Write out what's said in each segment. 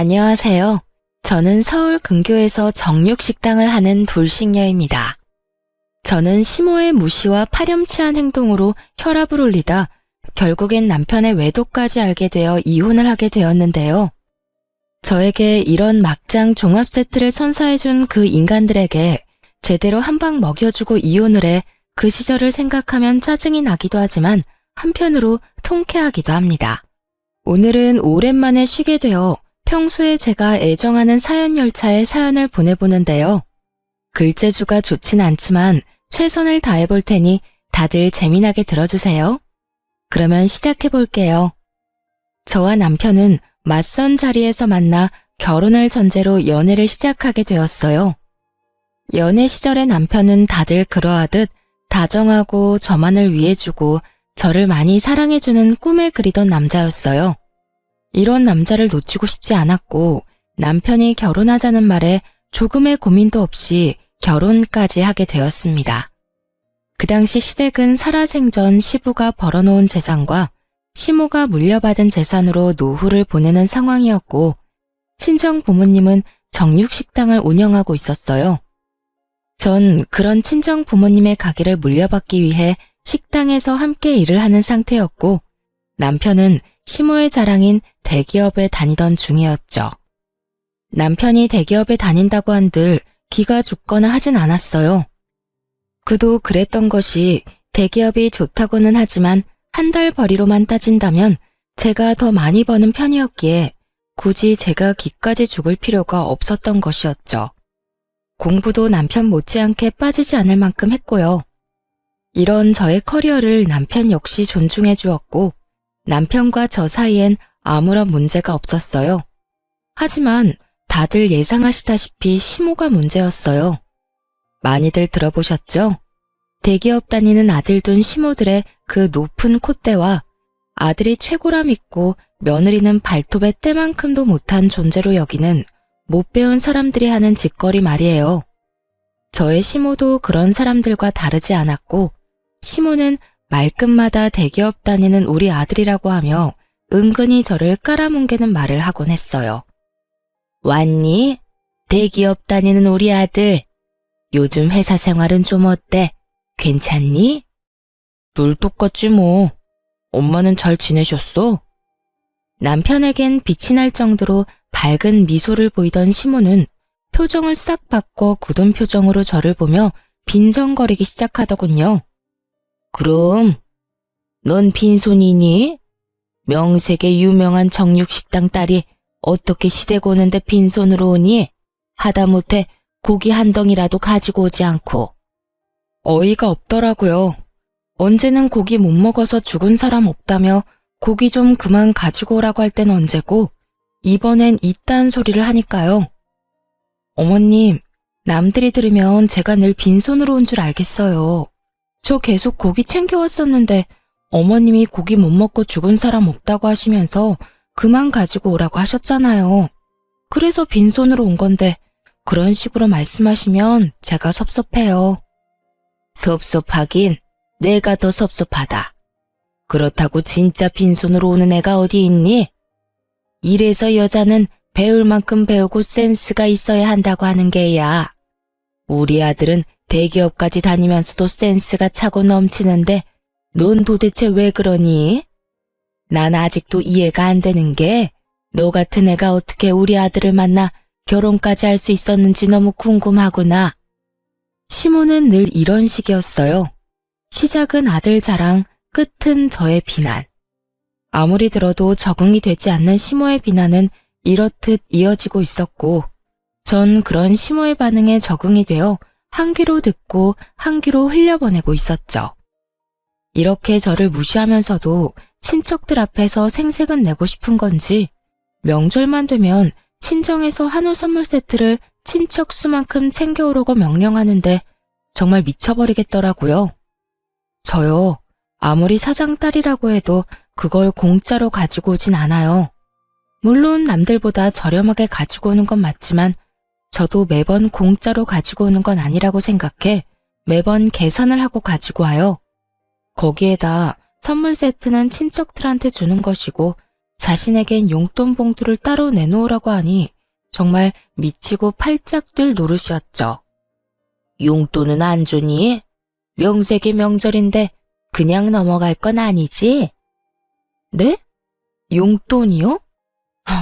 안녕하세요. 저는 서울 근교에서 정육식당을 하는 돌싱녀입니다. 저는 시모의 무시와 파렴치한 행동으로 혈압을 올리다 결국엔 남편의 외도까지 알게 되어 이혼을 하게 되었는데요. 저에게 이런 막장 종합 세트를 선사해준 그 인간들에게 제대로 한 방 먹여주고 이혼을 해 그 시절을 생각하면 짜증이 나기도 하지만 한편으로 통쾌하기도 합니다. 오늘은 오랜만에 쉬게 되어 평소에 제가 애정하는 사연 열차에 사연을 보내보는데요. 글재주가 좋진 않지만 최선을 다해볼 테니 다들 재미나게 들어주세요. 그러면 시작해볼게요. 저와 남편은 맞선 자리에서 만나 결혼을 전제로 연애를 시작하게 되었어요. 연애 시절의 남편은 다들 그러하듯 다정하고 저만을 위해주고 저를 많이 사랑해주는 꿈을 그리던 남자였어요. 이런 남자를 놓치고 싶지 않았고 남편이 결혼하자는 말에 조금의 고민도 없이 결혼까지 하게 되었습니다. 그 당시 시댁은 살아생전 시부가 벌어놓은 재산과 시모가 물려받은 재산으로 노후를 보내는 상황이었고 친정 부모님은 정육식당을 운영하고 있었어요. 전 그런 친정 부모님의 가게를 물려받기 위해 식당에서 함께 일을 하는 상태였고 남편은 시모의 자랑인 대기업에 다니던 중이었죠. 남편이 대기업에 다닌다고 한들 기가 죽거나 하진 않았어요. 그도 그랬던 것이 대기업이 좋다고는 하지만 한 달 벌이로만 따진다면 제가 더 많이 버는 편이었기에 굳이 제가 기까지 죽을 필요가 없었던 것이었죠. 공부도 남편 못지않게 빠지지 않을 만큼 했고요. 이런 저의 커리어를 남편 역시 존중해 주었고 남편과 저 사이엔 아무런 문제가 없었어요. 하지만 다들 예상하시다시피 시모가 문제였어요. 많이들 들어보셨죠? 대기업 다니는 아들 둔 시모들의 그 높은 콧대와 아들이 최고라 믿고 며느리는 발톱의 때만큼도 못한 존재로 여기는 못 배운 사람들이 하는 짓거리 말이에요. 저의 시모도 그런 사람들과 다르지 않았고 시모는 말끝마다 대기업 다니는 우리 아들이라고 하며 은근히 저를 깔아뭉개는 말을 하곤 했어요. 왔니? 대기업 다니는 우리 아들. 요즘 회사 생활은 좀 어때? 괜찮니? 늘 똑같지 뭐. 엄마는 잘 지내셨어? 남편에겐 빛이 날 정도로 밝은 미소를 보이던 시모는 표정을 싹 바꿔 굳은 표정으로 저를 보며 빈정거리기 시작하더군요. 그럼 넌 빈손이니? 명색의 유명한 정육식당 딸이 어떻게 시댁 오는데 빈손으로 오니? 하다못해 고기 한 덩이라도 가지고 오지 않고. 어이가 없더라고요. 언제는 고기 못 먹어서 죽은 사람 없다며 고기 좀 그만 가지고 오라고 할 땐 언제고 이번엔 이딴 소리를 하니까요. 어머님, 남들이 들으면 제가 늘 빈손으로 온 줄 알겠어요. 저 계속 고기 챙겨왔었는데 어머님이 고기 못 먹고 죽은 사람 없다고 하시면서 그만 가지고 오라고 하셨잖아요. 그래서 빈손으로 온 건데 그런 식으로 말씀하시면 제가 섭섭해요. 섭섭하긴 내가 더 섭섭하다. 그렇다고 진짜 빈손으로 오는 애가 어디 있니? 이래서 여자는 배울 만큼 배우고 센스가 있어야 한다고 하는 게야. 우리 아들은 대기업까지 다니면서도 센스가 차고 넘치는데 넌 도대체 왜 그러니? 난 아직도 이해가 안 되는 게 너 같은 애가 어떻게 우리 아들을 만나 결혼까지 할 수 있었는지 너무 궁금하구나. 시모는 늘 이런 식이었어요. 시작은 아들 자랑, 끝은 저의 비난. 아무리 들어도 적응이 되지 않는 시모의 비난은 이렇듯 이어지고 있었고 전 그런 시모의 반응에 적응이 되어 한 귀로 듣고 한 귀로 흘려보내고 있었죠. 이렇게 저를 무시하면서도 친척들 앞에서 생색은 내고 싶은 건지 명절만 되면 친정에서 한우 선물 세트를 친척 수만큼 챙겨오라고 명령하는데 정말 미쳐버리겠더라고요. 저요, 아무리 사장 딸이라고 해도 그걸 공짜로 가지고 오진 않아요. 물론 남들보다 저렴하게 가지고 오는 건 맞지만 저도 매번 공짜로 가지고 오는 건 아니라고 생각해 매번 계산을 하고 가지고 와요. 거기에다 선물 세트는 친척들한테 주는 것이고 자신에겐 용돈 봉투를 따로 내놓으라고 하니 정말 미치고 팔짝 뛸 노릇이었죠. 용돈은 안 주니? 명색이 명절인데 그냥 넘어갈 건 아니지? 네? 용돈이요?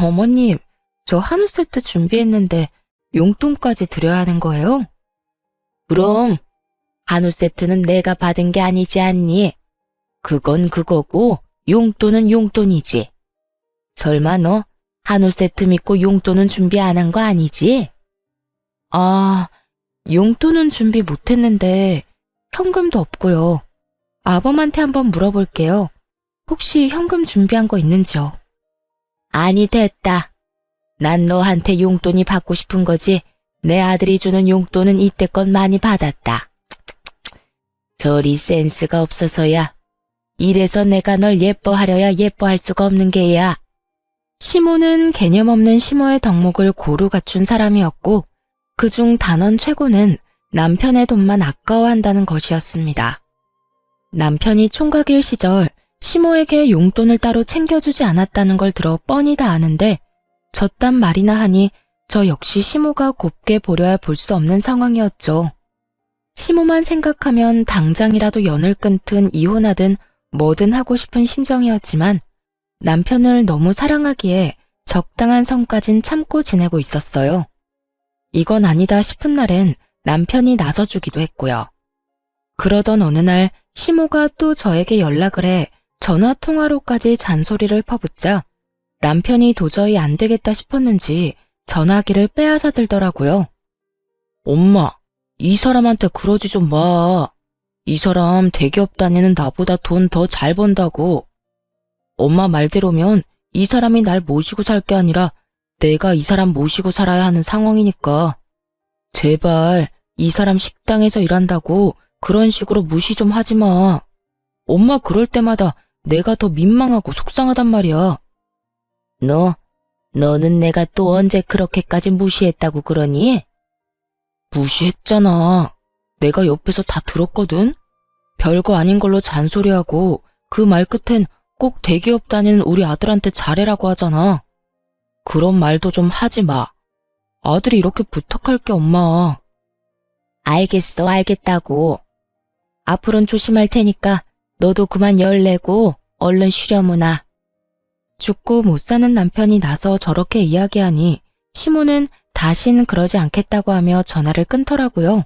어머님, 저 한우 세트 준비했는데 용돈까지 드려야 하는 거예요? 그럼 한우 세트는 내가 받은 게 아니지 않니? 그건 그거고 용돈은 용돈이지. 설마 너 한우 세트 믿고 용돈은 준비 안 한 거 아니지? 아, 용돈은 준비 못했는데 현금도 없고요. 아범한테 한번 물어볼게요. 혹시 현금 준비한 거 있는지요? 아니, 됐다. 난 너한테 용돈이 받고 싶은 거지. 내 아들이 주는 용돈은 이때껏 많이 받았다. 저리 센스가 없어서야. 이래서 내가 널 예뻐하려야 예뻐할 수가 없는 게야. 시모는 개념 없는 시모의 덕목을 고루 갖춘 사람이었고 그중 단원 최고는 남편의 돈만 아까워한다는 것이었습니다. 남편이 총각일 시절 시모에게 용돈을 따로 챙겨주지 않았다는 걸 들어 뻔히 다 아는데 저딴 말이나 하니 저 역시 시모가 곱게 보려야 볼 수 없는 상황이었죠. 시모만 생각하면 당장이라도 연을 끊든 이혼하든 뭐든 하고 싶은 심정이었지만 남편을 너무 사랑하기에 적당한 선까진 참고 지내고 있었어요. 이건 아니다 싶은 날엔 남편이 나서주기도 했고요. 그러던 어느 날 시모가 또 저에게 연락을 해 전화통화로까지 잔소리를 퍼붓자 남편이 도저히 안 되겠다 싶었는지 전화기를 빼앗아 들더라고요. 엄마, 이 사람한테 그러지 좀 마. 이 사람 대기업 다니는 나보다 돈 더 잘 번다고. 엄마 말대로면 이 사람이 날 모시고 살 게 아니라 내가 이 사람 모시고 살아야 하는 상황이니까. 제발 이 사람 식당에서 일한다고 그런 식으로 무시 좀 하지 마. 엄마 그럴 때마다 내가 더 민망하고 속상하단 말이야. 너는 내가 또 언제 그렇게까지 무시했다고 그러니? 무시했잖아. 내가 옆에서 다 들었거든. 별거 아닌 걸로 잔소리하고 그 말 끝엔 꼭 대기업 다니는 우리 아들한테 잘해라고 하잖아. 그런 말도 좀 하지 마. 아들이 이렇게 부탁할게 엄마. 알겠어, 알겠다고. 앞으로는 조심할 테니까 너도 그만 열내고 얼른 쉬려무나. 죽고 못 사는 남편이 나서 저렇게 이야기하니 시모는 다신 그러지 않겠다고 하며 전화를 끊더라고요.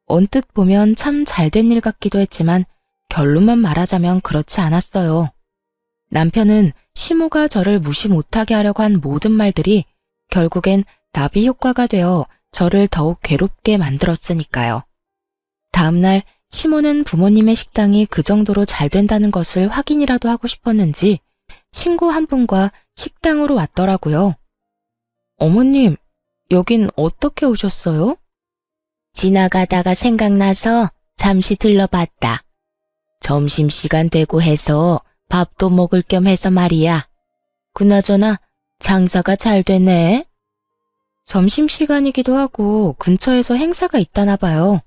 언뜻 보면 참 잘된 일 같기도 했지만 결론만 말하자면 그렇지 않았어요. 남편은 시모가 저를 무시 못하게 하려고 한 모든 말들이 결국엔 나비 효과가 되어 저를 더욱 괴롭게 만들었으니까요. 다음날 시모는 부모님의 식당이 그 정도로 잘 된다는 것을 확인이라도 하고 싶었는지 친구 한 분과 식당으로 왔더라고요. 어머님, 여긴 어떻게 오셨어요? 지나가다가 생각나서 잠시 들러봤다. 점심시간 되고 해서 밥도 먹을 겸 해서 말이야. 그나저나 장사가 잘 되네. 점심시간이기도 하고 근처에서 행사가 있다나 봐요.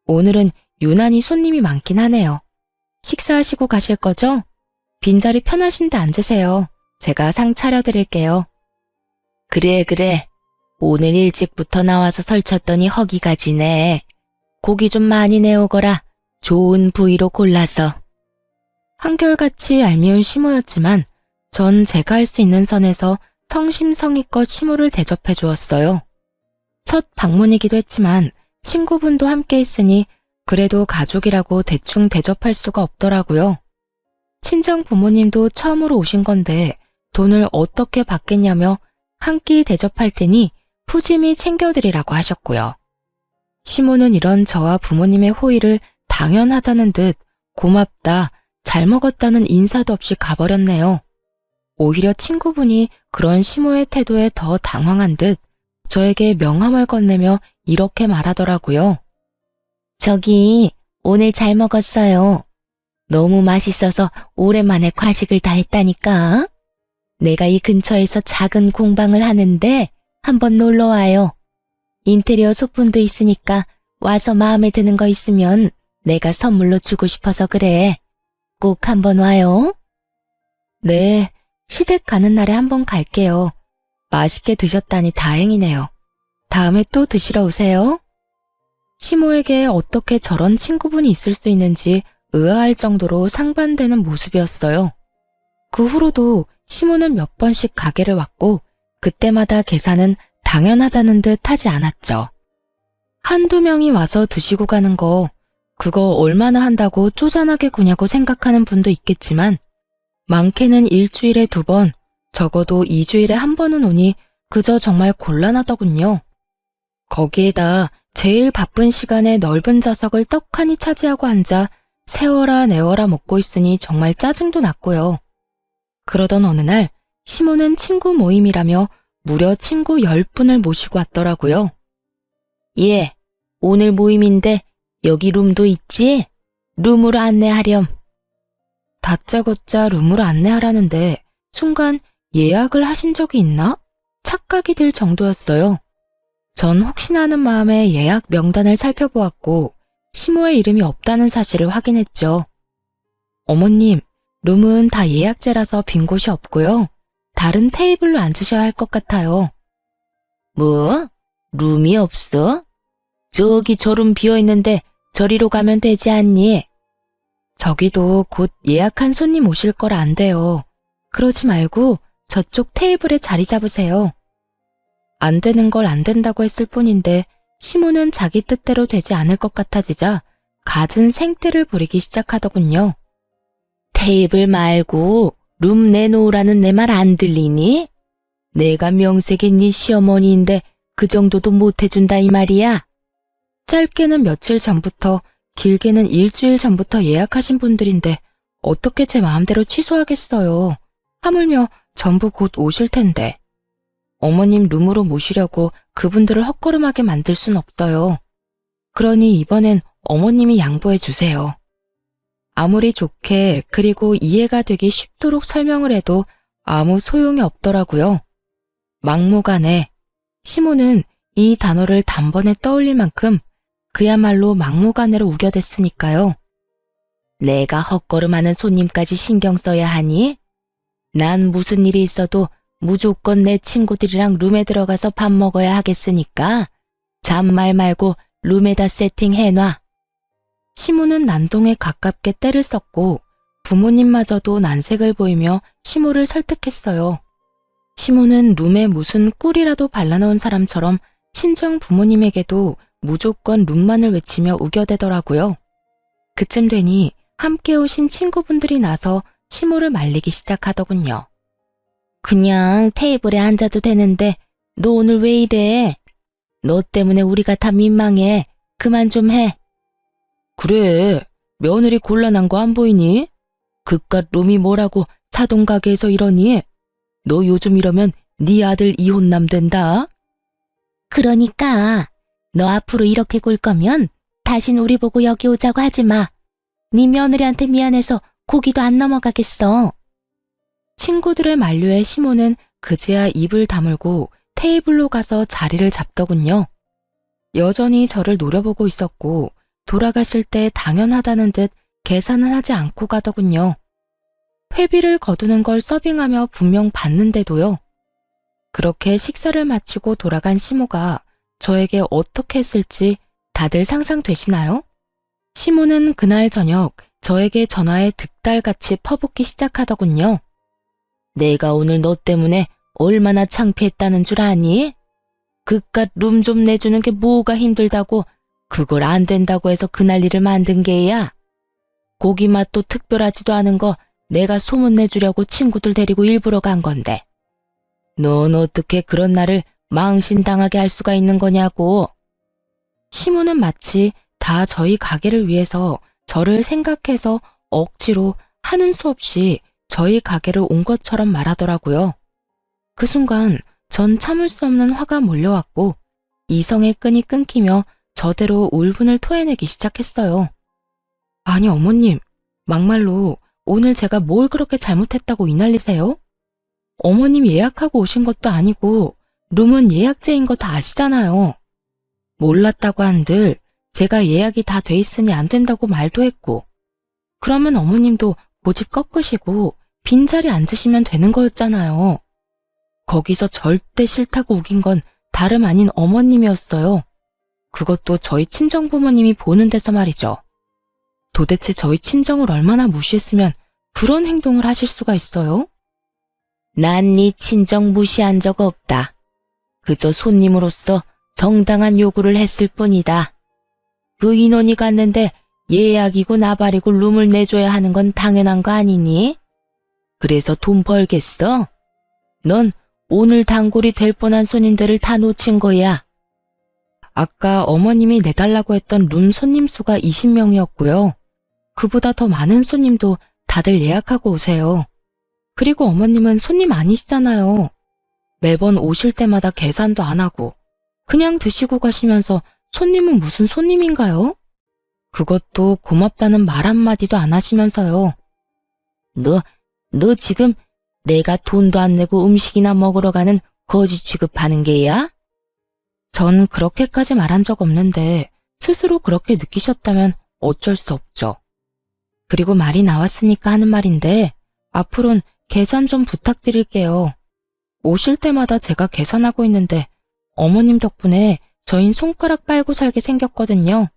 오늘은 유난히 손님이 많긴 하네요. 식사하시고 가실 거죠? 빈자리 편하신 데 앉으세요. 제가 상 차려드릴게요. 그래. 오늘 일찍부터 나와서 설쳤더니 허기가 지네. 고기 좀 많이 내오거라. 좋은 부위로 골라서. 한결같이 얄미운 시모였지만 전 제가 할 수 있는 선에서 성심성의껏 시모를 대접해 주었어요. 첫 방문이기도 했지만 친구분도 함께 있으니 그래도 가족이라고 대충 대접할 수가 없더라고요. 친정 부모님도 처음으로 오신 건데 돈을 어떻게 받겠냐며 한 끼 대접할 테니 푸짐히 챙겨드리라고 하셨고요. 시모는 이런 저와 부모님의 호의를 당연하다는 듯 고맙다, 잘 먹었다는 인사도 없이 가버렸네요. 오히려 친구분이 그런 시모의 태도에 더 당황한 듯 저에게 명함을 건네며 이렇게 말하더라고요. 저기, 오늘 잘 먹었어요. 너무 맛있어서 오랜만에 과식을 다 했다니까. 내가 이 근처에서 작은 공방을 하는데 한번 놀러 와요. 인테리어 소품도 있으니까 와서 마음에 드는 거 있으면 내가 선물로 주고 싶어서 그래. 꼭 한번 와요. 네, 시댁 가는 날에 한번 갈게요. 맛있게 드셨다니 다행이네요. 다음에 또 드시러 오세요. 시모에게 어떻게 저런 친구분이 있을 수 있는지 의아할 정도로 상반되는 모습이었어요. 그 후로도 시모는 몇 번씩 가게를 왔고 그때마다 계산은 당연하다는 듯 하지 않았죠. 한두 명이 와서 드시고 가는 거 그거 얼마나 한다고 쪼잔하게 구냐고 생각하는 분도 있겠지만 많게는 일주일에 2번, 적어도 2주일에 1번은 오니 그저 정말 곤란하더군요. 거기에다 제일 바쁜 시간에 넓은 좌석을 떡하니 차지하고 앉아 세워라 내워라 먹고 있으니 정말 짜증도 났고요. 그러던 어느 날 시모는 친구 모임이라며 무려 친구 10분을 모시고 왔더라고요. 예, 오늘 모임인데 여기 룸도 있지? 룸으로 안내하렴. 다짜고짜 룸으로 안내하라는데 순간 예약을 하신 적이 있나? 착각이 들 정도였어요. 전 혹시나 하는 마음에 예약 명단을 살펴보았고 시모의 이름이 없다는 사실을 확인했죠. 어머님, 룸은 다 예약제라서 빈 곳이 없고요. 다른 테이블로 앉으셔야 할 것 같아요. 뭐? 룸이 없어? 저기 저 룸 비어있는데 저리로 가면 되지 않니? 저기도 곧 예약한 손님 오실 거라 안 돼요. 그러지 말고 저쪽 테이블에 자리 잡으세요. 안 되는 걸 안 된다고 했을 뿐인데 시모는 자기 뜻대로 되지 않을 것 같아지자 갖은 생떼를 부리기 시작하더군요. 테이블 말고 룸 내놓으라는 내 말 안 들리니? 내가 명색인 네 시어머니인데 그 정도도 못 해준다 이 말이야. 짧게는 며칠 전부터 길게는 일주일 전부터 예약하신 분들인데 어떻게 제 마음대로 취소하겠어요. 하물며 전부 곧 오실 텐데. 어머님 룸으로 모시려고 그분들을 헛걸음하게 만들 순 없어요. 그러니 이번엔 어머님이 양보해 주세요. 아무리 좋게 그리고 이해가 되기 쉽도록 설명을 해도 아무 소용이 없더라고요. 막무가내. 시모는 이 단어를 단번에 떠올릴 만큼 그야말로 막무가내로 우겨댔으니까요. 내가 헛걸음하는 손님까지 신경 써야 하니? 난 무슨 일이 있어도 무조건 내 친구들이랑 룸에 들어가서 밥 먹어야 하겠으니까 잔말 말고 룸에다 세팅해놔. 시모는 난동에 가깝게 때를 썼고 부모님마저도 난색을 보이며 시모를 설득했어요. 시모는 룸에 무슨 꿀이라도 발라놓은 사람처럼 친정 부모님에게도 무조건 룸만을 외치며 우겨대더라고요. 그쯤 되니 함께 오신 친구분들이 나서 시모를 말리기 시작하더군요. 그냥 테이블에 앉아도 되는데 너 오늘 왜 이래? 너 때문에 우리가 다 민망해. 그만 좀 해. 그래, 며느리 곤란한 거 안 보이니? 그깟 룸이 뭐라고 사돈가게에서 이러니? 너 요즘 이러면 네 아들 이혼남 된다. 그러니까 너 앞으로 이렇게 굴 거면 다신 우리 보고 여기 오자고 하지 마. 네 며느리한테 미안해서 고기도 안 넘어가겠어. 친구들의 만류에 시모는 그제야 입을 다물고 테이블로 가서 자리를 잡더군요. 여전히 저를 노려보고 있었고 돌아가실 때 당연하다는 듯 계산은 하지 않고 가더군요. 회비를 거두는 걸 서빙하며 분명 받는데도요. 그렇게 식사를 마치고 돌아간 시모가 저에게 어떻게 했을지 다들 상상되시나요? 시모는 그날 저녁 저에게 전화에 득달같이 퍼붓기 시작하더군요. 내가 오늘 너 때문에 얼마나 창피했다는 줄 아니? 그깟 룸 좀 내주는 게 뭐가 힘들다고 그걸 안 된다고 해서 그 난리를 만든 게야. 고기 맛도 특별하지도 않은 거 내가 소문내주려고 친구들 데리고 일부러 간 건데. 넌 어떻게 그런 날을 망신당하게 할 수가 있는 거냐고. 시모는 마치 다 저희 가게를 위해서 저를 생각해서 억지로 하는 수 없이 저희 가게를 온 것처럼 말하더라고요. 그 순간 전 참을 수 없는 화가 몰려왔고 이성의 끈이 끊기며 저대로 울분을 토해내기 시작했어요. 아니 어머님, 막말로 오늘 제가 뭘 그렇게 잘못했다고 이 난리세요? 어머님 예약하고 오신 것도 아니고 룸은 예약제인 거 다 아시잖아요. 몰랐다고 한들 제가 예약이 다 돼 있으니 안 된다고 말도 했고 그러면 어머님도 고집 꺾으시고 빈자리 앉으시면 되는 거였잖아요. 거기서 절대 싫다고 우긴 건 다름 아닌 어머님이었어요. 그것도 저희 친정 부모님이 보는 데서 말이죠. 도대체 저희 친정을 얼마나 무시했으면 그런 행동을 하실 수가 있어요? 난 네 친정 무시한 적 없다. 그저 손님으로서 정당한 요구를 했을 뿐이다. 그 인원이 갔는데 예약이고 나발이고 룸을 내줘야 하는 건 당연한 거 아니니? 그래서 돈 벌겠어? 넌 오늘 단골이 될 뻔한 손님들을 다 놓친 거야. 아까 어머님이 내달라고 했던 룸 손님 수가 20명이었고요. 그보다 더 많은 손님도 다들 예약하고 오세요. 그리고 어머님은 손님 아니시잖아요. 매번 오실 때마다 계산도 안 하고 그냥 드시고 가시면서 손님은 무슨 손님인가요? 그것도 고맙다는 말 한마디도 안 하시면서요. 너 지금 내가 돈도 안 내고 음식이나 먹으러 가는 거지 취급하는 게야? 전 그렇게까지 말한 적 없는데 스스로 그렇게 느끼셨다면 어쩔 수 없죠. 그리고 말이 나왔으니까 하는 말인데 앞으로는 계산 좀 부탁드릴게요. 오실 때마다 제가 계산하고 있는데 어머님 덕분에 저흰 손가락 빨고 살게 생겼거든요.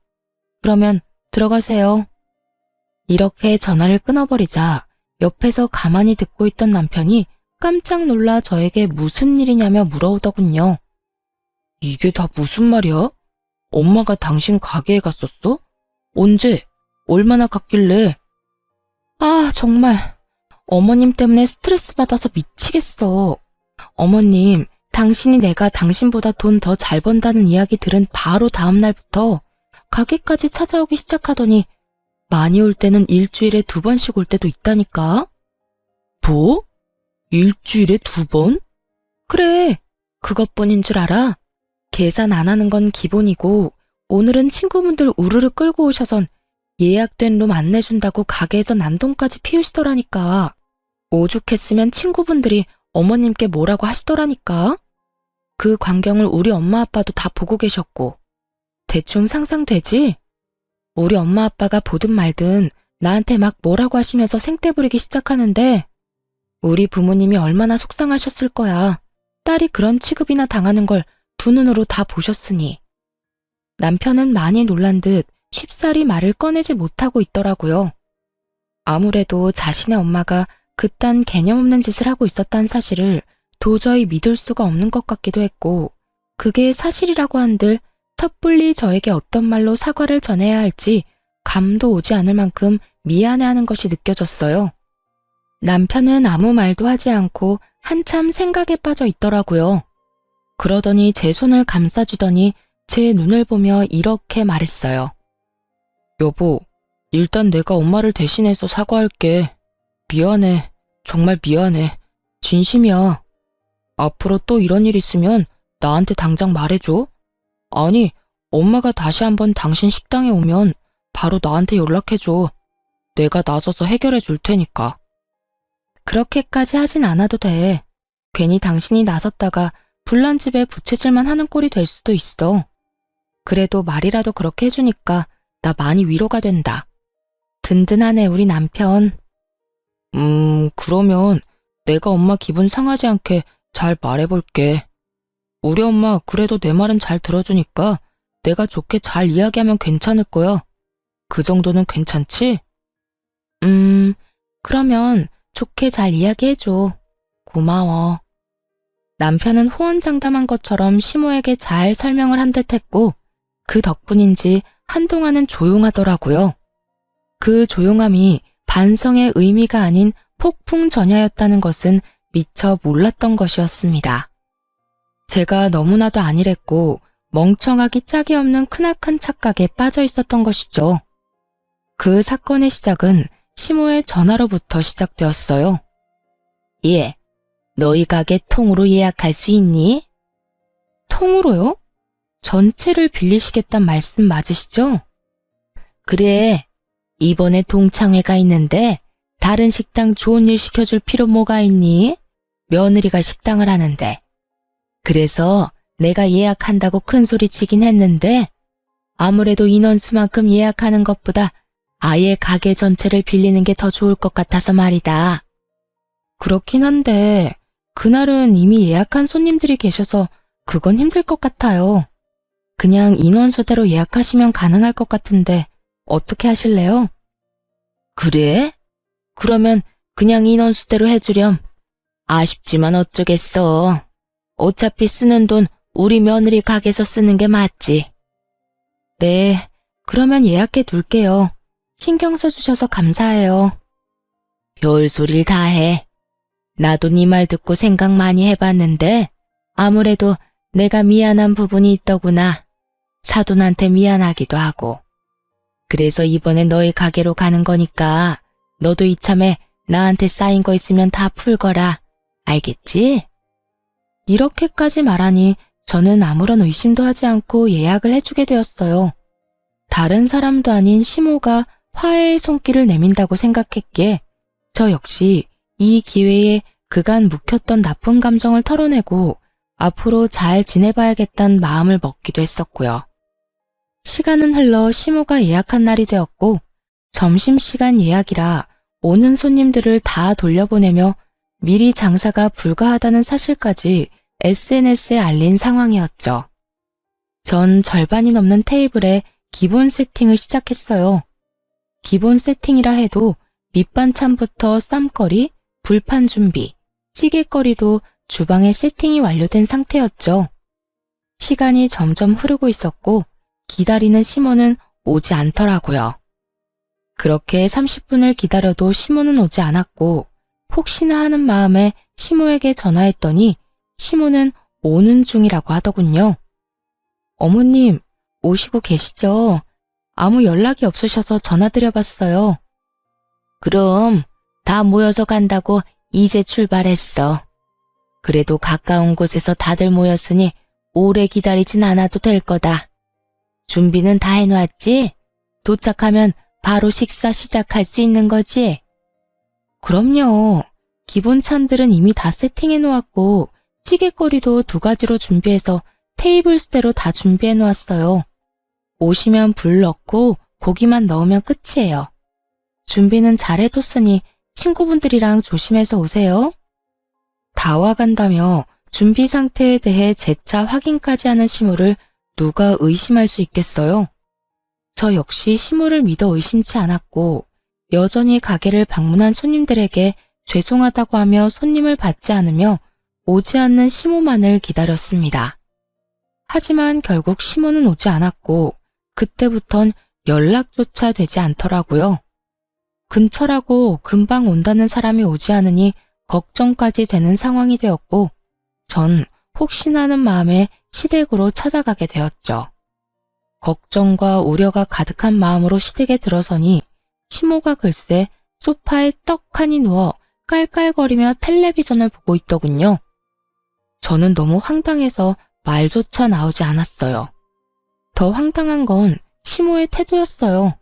그러면 들어가세요. 이렇게 전화를 끊어버리자 옆에서 가만히 듣고 있던 남편이 깜짝 놀라 저에게 무슨 일이냐며 물어오더군요. 이게 다 무슨 말이야? 엄마가 당신 가게에 갔었어? 언제? 얼마나 갔길래? 아, 정말 어머님 때문에 스트레스 받아서 미치겠어. 어머님, 당신이 내가 당신보다 돈 더 잘 번다는 이야기 들은 바로 다음 날부터 가게까지 찾아오기 시작하더니 많이 올 때는 일주일에 2번씩 올 때도 있다니까. 뭐? 일주일에 2번? 그래, 그것뿐인 줄 알아? 계산 안 하는 건 기본이고 오늘은 친구분들 우르르 끌고 오셔선 예약된 룸 안 내준다고 가게에서 난동까지 피우시더라니까. 오죽했으면 친구분들이 어머님께 뭐라고 하시더라니까. 그 광경을 우리 엄마 아빠도 다 보고 계셨고. 대충 상상되지? 우리 엄마 아빠가 보든 말든 나한테 막 뭐라고 하시면서 생떼 부리기 시작하는데 우리 부모님이 얼마나 속상하셨을 거야. 딸이 그런 취급이나 당하는 걸 두 눈으로 다 보셨으니. 남편은 많이 놀란 듯 쉽사리 말을 꺼내지 못하고 있더라고요. 아무래도 자신의 엄마가 그딴 개념 없는 짓을 하고 있었다는 사실을 도저히 믿을 수가 없는 것 같기도 했고 그게 사실이라고 한들 섣불리 저에게 어떤 말로 사과를 전해야 할지 감도 오지 않을 만큼 미안해하는 것이 느껴졌어요. 남편은 아무 말도 하지 않고 한참 생각에 빠져 있더라고요. 그러더니 제 손을 감싸주더니 제 눈을 보며 이렇게 말했어요. 여보, 일단 내가 엄마를 대신해서 사과할게. 미안해. 정말 미안해. 진심이야. 앞으로 또 이런 일 있으면 나한테 당장 말해줘. 아니, 엄마가 다시 한번 당신 식당에 오면 바로 나한테 연락해줘. 내가 나서서 해결해 줄 테니까. 그렇게까지 하진 않아도 돼. 괜히 당신이 나섰다가 불난 집에 부채질만 하는 꼴이 될 수도 있어. 그래도 말이라도 그렇게 해주니까 나 많이 위로가 된다. 든든하네, 우리 남편. 그러면 내가 엄마 기분 상하지 않게 잘 말해볼게. 우리 엄마 그래도 내 말은 잘 들어주니까 내가 좋게 잘 이야기하면 괜찮을 거야. 그 정도는 괜찮지? 그러면 좋게 잘 이야기해줘. 고마워. 남편은 호언장담한 것처럼 시모에게 잘 설명을 한 듯 했고 그 덕분인지 한동안은 조용하더라고요. 그 조용함이 반성의 의미가 아닌 폭풍전야였다는 것은 미처 몰랐던 것이었습니다. 제가 너무나도 안일했고 멍청하기 짝이 없는 크나큰 착각에 빠져 있었던 것이죠. 그 사건의 시작은 시모의 전화로부터 시작되었어요. 예, 너희 가게 통으로 예약할 수 있니? 통으로요? 전체를 빌리시겠단 말씀 맞으시죠? 그래, 이번에 동창회가 있는데 다른 식당 좋은 일 시켜줄 필요 뭐가 있니? 며느리가 식당을 하는데. 그래서 내가 예약한다고 큰소리 치긴 했는데 아무래도 인원수만큼 예약하는 것보다 아예 가게 전체를 빌리는 게 더 좋을 것 같아서 말이다. 그렇긴 한데 그날은 이미 예약한 손님들이 계셔서 그건 힘들 것 같아요. 그냥 인원수대로 예약하시면 가능할 것 같은데 어떻게 하실래요? 그래? 그러면 그냥 인원수대로 해주렴. 아쉽지만 어쩌겠어. 어차피 쓰는 돈 우리 며느리 가게에서 쓰는 게 맞지. 네, 그러면 예약해 둘게요. 신경 써주셔서 감사해요. 별소리를 다 해. 나도 네 말 듣고 생각 많이 해봤는데 아무래도 내가 미안한 부분이 있더구나. 사돈한테 미안하기도 하고. 그래서 이번에 너희 가게로 가는 거니까 너도 이참에 나한테 쌓인 거 있으면 다 풀거라. 알겠지? 이렇게까지 말하니 저는 아무런 의심도 하지 않고 예약을 해주게 되었어요. 다른 사람도 아닌 시모가 화해의 손길을 내민다고 생각했기에 저 역시 이 기회에 그간 묵혔던 나쁜 감정을 털어내고 앞으로 잘 지내봐야겠다는 마음을 먹기도 했었고요. 시간은 흘러 시모가 예약한 날이 되었고 점심시간 예약이라 오는 손님들을 다 돌려보내며 미리 장사가 불가하다는 사실까지 SNS에 알린 상황이었죠. 전 절반이 넘는 테이블에 기본 세팅을 시작했어요. 기본 세팅이라 해도 밑반찬부터 쌈거리, 불판 준비, 찌개거리도 주방에 세팅이 완료된 상태였죠. 시간이 점점 흐르고 있었고 기다리는 시모는 오지 않더라고요. 그렇게 30분을 기다려도 시모는 오지 않았고 혹시나 하는 마음에 시모에게 전화했더니 시모는 오는 중이라고 하더군요. 어머님, 오시고 계시죠? 아무 연락이 없으셔서 전화드려봤어요. 그럼 다 모여서 간다고 이제 출발했어. 그래도 가까운 곳에서 다들 모였으니 오래 기다리진 않아도 될 거다. 준비는 다 해놨지? 도착하면 바로 식사 시작할 수 있는 거지? 그럼요. 기본 찬들은 이미 다 세팅해 놓았고 찌개거리도 2가지로 준비해서 테이블 수대로 다 준비해 놓았어요. 오시면 불 넣고 고기만 넣으면 끝이에요. 준비는 잘 해뒀으니 친구분들이랑 조심해서 오세요. 다 와간다며 준비 상태에 대해 재차 확인까지 하는 시모를 누가 의심할 수 있겠어요? 저 역시 시모를 믿어 의심치 않았고 여전히 가게를 방문한 손님들에게 죄송하다고 하며 손님을 받지 않으며 오지 않는 시모만을 기다렸습니다. 하지만 결국 시모는 오지 않았고 그때부턴 연락조차 되지 않더라고요. 근처라고 금방 온다는 사람이 오지 않으니 걱정까지 되는 상황이 되었고 전 혹시나 하는 마음에 시댁으로 찾아가게 되었죠. 걱정과 우려가 가득한 마음으로 시댁에 들어서니 시모가 글쎄 소파에 떡하니 누워 깔깔거리며 텔레비전을 보고 있더군요. 저는 너무 황당해서 말조차 나오지 않았어요. 더 황당한 건 시모의 태도였어요.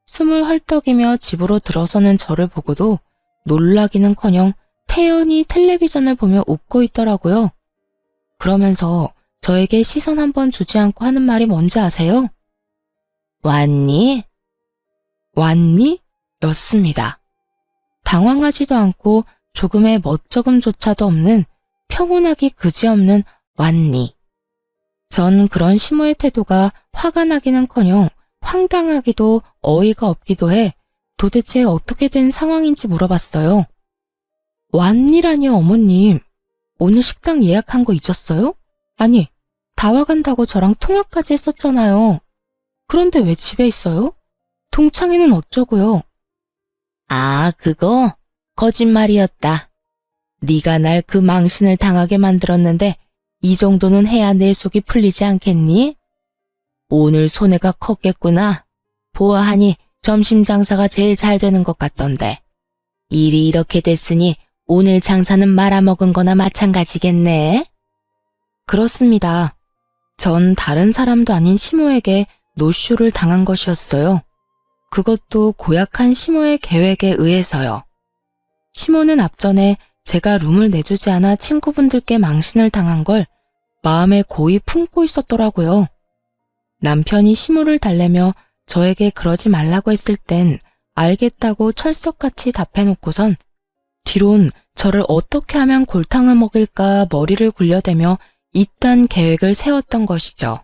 숨을 헐떡이며 집으로 들어서는 저를 보고도 놀라기는커녕 태연히 텔레비전을 보며 웃고 있더라고요. 그러면서 저에게 시선 한번 주지 않고 하는 말이 뭔지 아세요? 왔니? 왔니? 였습니다. 당황하지도 않고 조금의 멋쩍음조차도 없는 평온하기 그지없는 왔니. 전 그런 시모의 태도가 화가 나기는커녕 황당하기도 어이가 없기도 해 도대체 어떻게 된 상황인지 물어봤어요. 왔니라니요, 어머님. 오늘 식당 예약한 거 잊었어요? 아니, 다 와간다고 저랑 통화까지 했었잖아요. 그런데 왜 집에 있어요? 동창회는 어쩌고요? 아, 그거 거짓말이었다. 네가 날 그 망신을 당하게 만들었는데 이 정도는 해야 내 속이 풀리지 않겠니? 오늘 손해가 컸겠구나. 보아하니 점심 장사가 제일 잘 되는 것 같던데. 일이 이렇게 됐으니 오늘 장사는 말아먹은 거나 마찬가지겠네. 그렇습니다. 전 다른 사람도 아닌 시모에게 노쇼를 당한 것이었어요. 그것도 고약한 시모의 계획에 의해서요. 시모는 앞전에 제가 룸을 내주지 않아 친구분들께 망신을 당한 걸 마음에 고이 품고 있었더라고요. 남편이 시모를 달래며 저에게 그러지 말라고 했을 땐 알겠다고 철석같이 답해놓고선 뒤론 저를 어떻게 하면 골탕을 먹일까 머리를 굴려대며 이딴 계획을 세웠던 것이죠.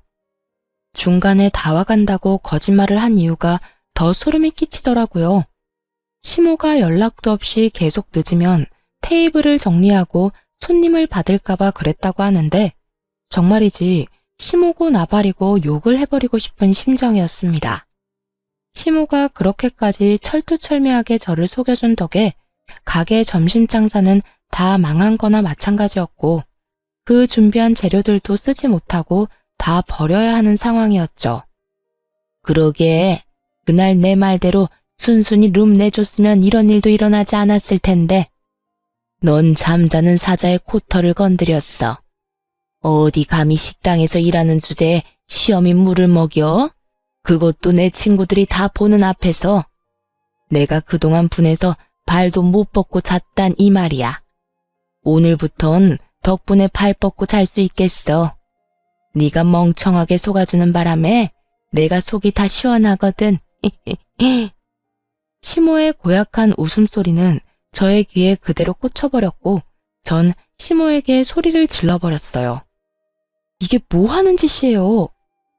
중간에 다 와간다고 거짓말을 한 이유가 더 소름이 끼치더라고요. 시모가 연락도 없이 계속 늦으면 테이블을 정리하고 손님을 받을까봐 그랬다고 하는데 정말이지 시모고 나발이고 욕을 해버리고 싶은 심정이었습니다. 시모가 그렇게까지 철두철미하게 저를 속여준 덕에 가게 점심 장사는 다 망한 거나 마찬가지였고 그 준비한 재료들도 쓰지 못하고 다 버려야 하는 상황이었죠. 그러게 그날 내 말대로 순순히 룸 내줬으면 이런 일도 일어나지 않았을 텐데 넌 잠자는 사자의 코털을 건드렸어. 어디 감히 식당에서 일하는 주제에 시험이 물을 먹여? 그것도 내 친구들이 다 보는 앞에서. 내가 그동안 분해서 발도 못 뻗고 잤단 이 말이야. 오늘부턴 덕분에 발 뻗고 잘 수 있겠어. 네가 멍청하게 속아주는 바람에 내가 속이 다 시원하거든. 시모의 고약한 웃음소리는 저의 귀에 그대로 꽂혀버렸고 전 시모에게 소리를 질러버렸어요. 이게 뭐 하는 짓이에요?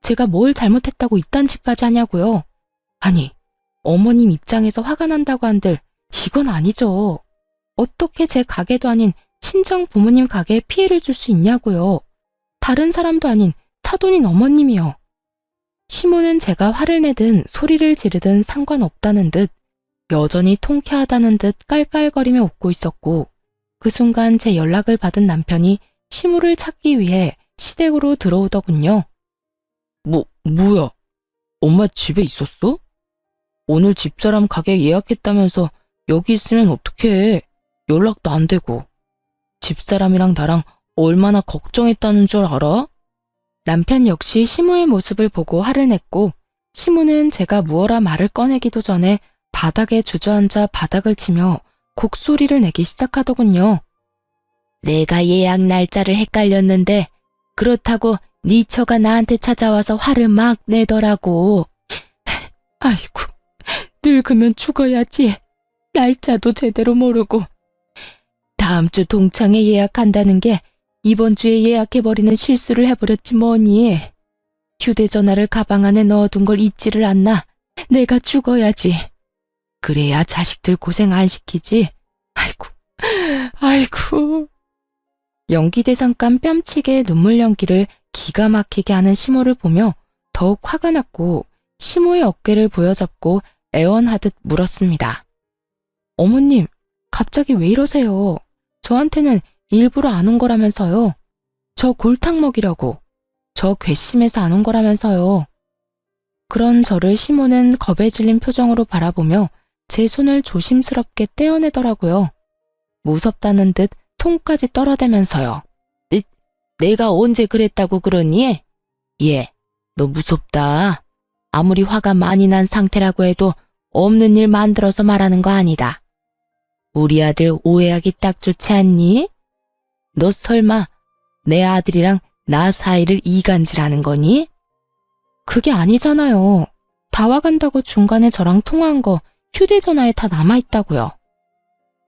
제가 뭘 잘못했다고 이딴 짓까지 하냐고요? 아니, 어머님 입장에서 화가 난다고 한들 이건 아니죠. 어떻게 제 가게도 아닌 친정 부모님 가게에 피해를 줄 수 있냐고요. 다른 사람도 아닌 사돈인 어머님이요. 시모는 제가 화를 내든 소리를 지르든 상관없다는 듯 여전히 통쾌하다는 듯 깔깔거리며 웃고 있었고 그 순간 제 연락을 받은 남편이 시모를 찾기 위해 시댁으로 들어오더군요. 뭐야? 엄마 집에 있었어? 오늘 집사람 가게 예약했다면서 여기 있으면 어떡해. 연락도 안 되고. 집사람이랑 나랑 얼마나 걱정했다는 줄 알아? 남편 역시 시모의 모습을 보고 화를 냈고 시모는 제가 무어라 말을 꺼내기도 전에 바닥에 주저앉아 바닥을 치며 곡소리를 내기 시작하더군요. 내가 예약 날짜를 헷갈렸는데 그렇다고 네 처가 나한테 찾아와서 화를 막 내더라고. 아이고, 늙으면 죽어야지. 날짜도 제대로 모르고. 다음 주 동창회 예약한다는 게 이번 주에 예약해버리는 실수를 해버렸지 뭐니. 휴대전화를 가방 안에 넣어둔 걸 잊지를 않나. 내가 죽어야지. 그래야 자식들 고생 안 시키지. 아이고. 연기대상감 뺨치게 눈물 연기를 기가 막히게 하는 시모를 보며 더욱 화가 났고 시모의 어깨를 부여잡고 애원하듯 물었습니다. 어머님, 갑자기 왜 이러세요? 저한테는 일부러 안 온 거라면서요. 저 골탕 먹이라고. 저 괘씸해서 안 온 거라면서요. 그런 저를 시모는 겁에 질린 표정으로 바라보며 제 손을 조심스럽게 떼어내더라고요. 무섭다는 듯 통까지 떨어대면서요. 내가 언제 그랬다고 그러니? 예, 너 무섭다. 아무리 화가 많이 난 상태라고 해도 없는 일 만들어서 말하는 거 아니다. 우리 아들 오해하기 딱 좋지 않니? 너 설마 내 아들이랑 나 사이를 이간질하는 거니? 그게 아니잖아요. 다 와간다고 중간에 저랑 통화한 거 휴대전화에 다 남아있다고요.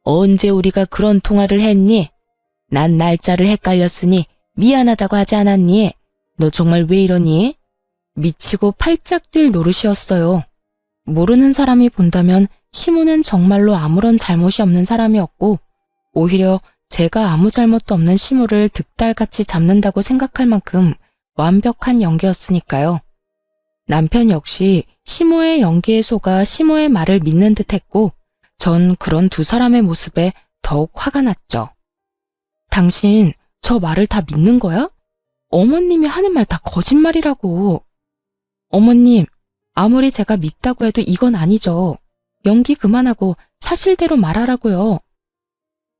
언제 우리가 그런 통화를 했니? 난 날짜를 헷갈렸으니 미안하다고 하지 않았니? 너 정말 왜 이러니? 미치고 팔짝 뛸 노릇이었어요. 모르는 사람이 본다면 시모는 정말로 아무런 잘못이 없는 사람이었고 오히려 제가 아무 잘못도 없는 시모를 득달같이 잡는다고 생각할 만큼 완벽한 연기였으니까요. 남편 역시 시모의 연기에 속아 시모의 말을 믿는 듯했고 전 그런 두 사람의 모습에 더욱 화가 났죠. 당신 저 말을 다 믿는 거야? 어머님이 하는 말 다 거짓말이라고. 어머님, 아무리 제가 믿다고 해도 이건 아니죠. 연기 그만하고 사실대로 말하라고요.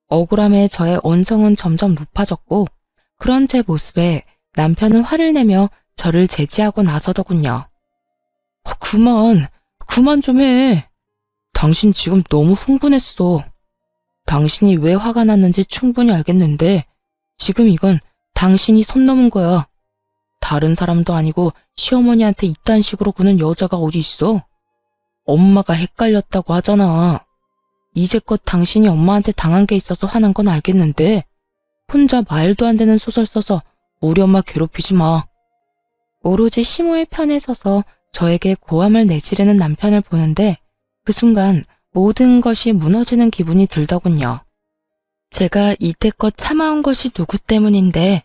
억울함에 저의 언성은 점점 높아졌고 그런 제 모습에 남편은 화를 내며 저를 제지하고 나서더군요. 그만 좀 해. 당신 지금 너무 흥분했어. 당신이 왜 화가 났는지 충분히 알겠는데 지금 이건 당신이 선 넘은 거야. 다른 사람도 아니고 시어머니한테 이딴 식으로 구는 여자가 어디 있어? 엄마가 헷갈렸다고 하잖아. 이제껏 당신이 엄마한테 당한 게 있어서 화난 건 알겠는데 혼자 말도 안 되는 소설 써서 우리 엄마 괴롭히지 마. 오로지 시모의 편에 서서 저에게 고함을 내지르는 남편을 보는데 그 순간 모든 것이 무너지는 기분이 들더군요. 제가 이때껏 참아온 것이 누구 때문인데